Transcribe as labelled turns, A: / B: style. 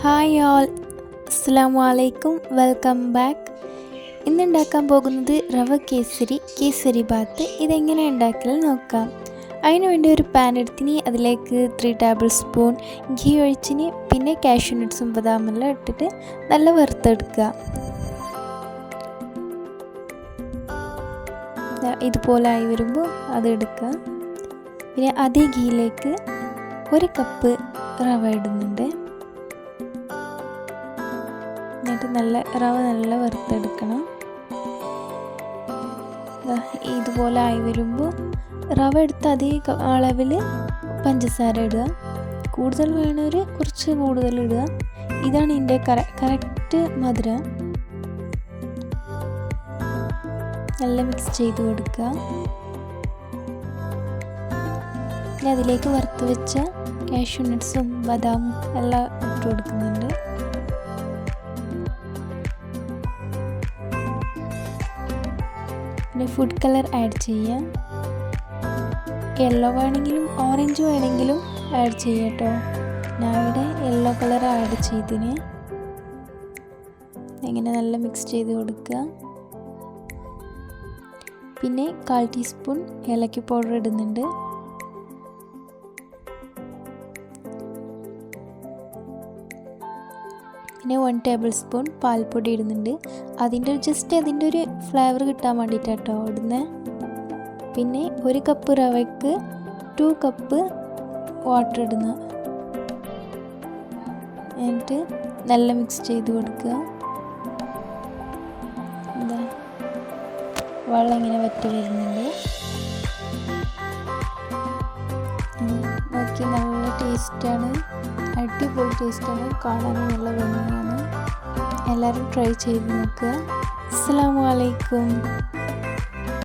A: Hi all, അസ്സലാമു അലൈക്കും, welcome back. ഇന്ന് ഉണ്ടാക്കാൻ പോകുന്നത് റവ കേസരി ബാത്ത്. ഇതെങ്ങനെ ഉണ്ടാക്കൽ നോക്കാം. അതിന് വേണ്ടി ഒരു പാൻ എടുത്തിന്, അതിലേക്ക് 3 ടേബിൾ സ്പൂൺ ഗീ ഒഴിച്ചിന്, പിന്നെ കാഷ്യൂ നട്ട്സും ബദാമെല്ലാം ഇട്ടിട്ട് നല്ല വറുത്തെടുക്കുക. ഇതുപോലെ ആയി വരുമ്പോൾ അതെടുക്കുക. പിന്നെ അതേ ഗീയിലേക്ക് 1 കപ്പ് റവ ഇടുന്നുണ്ട്. എന്നിട്ട് റവ നല്ല വറുത്തെടുക്കണം. ഇതുപോലെ ആയി വരുമ്പോൾ റവ എടുത്ത് അതേ അളവിൽ പഞ്ചസാര ഇടുക. കൂടുതൽ വേണവർ കുറച്ച് കൂടുതൽ ഇടുക. ഇതാണ് ഇതിൻ്റെ കറക്റ്റ് മധുരം. നല്ല മിക്സ് ചെയ്ത് കൊടുക്കുക. പിന്നെ അതിലേക്ക് വറുത്ത് വെച്ച കാഷ്യൂ നട്ട്സും ബദാമും എല്ലാം ഇട്ട് കൊടുക്കുന്നുണ്ട്. പിന്നെ ഫുഡ് കളർ ആഡ് ചെയ്യാം. യെല്ലോ വേണമെങ്കിലും ഓറഞ്ച് വേണമെങ്കിലും ആഡ് ചെയ്യാം കേട്ടോ. ഞാൻ ഇവിടെ യെല്ലോ കളർ ആഡ് ചെയ്തിന്. ഇങ്ങനെ നല്ല മിക്സ് ചെയ്ത് കൊടുക്കുക. പിന്നെ 1/4 ടീസ്പൂൺ ഏലക്ക പൗഡർ ഇടുന്നുണ്ട്. പിന്നെ 1 ടേബിൾ സ്പൂൺ പാൽപ്പൊടി ഇടുന്നുണ്ട്. അതിൻ്റെ ഒരു ഫ്ലേവർ കിട്ടാൻ വേണ്ടിയിട്ടാട്ടോ ഇടുന്നത്. പിന്നെ 1 കപ്പ് റവയ്ക്ക് 2 കപ്പ് വാട്ടർ ഇടുന്ന. എന്നിട്ട് നല്ല മിക്സ് ചെയ്ത് കൊടുക്കുക. വെള്ളം ഇങ്ങനെ വറ്റി വരുന്നുണ്ട്. നോക്കി, നല്ല ടേസ്റ്റാണ്, അടിപൊളി ടേസ്റ്റാണ്, കാണാനും നല്ല ഭംഗിയാണ്. എല്ലാവരും ട്രൈ ചെയ്ത് നോക്കുക. അസ്സലാമു അലൈക്കും.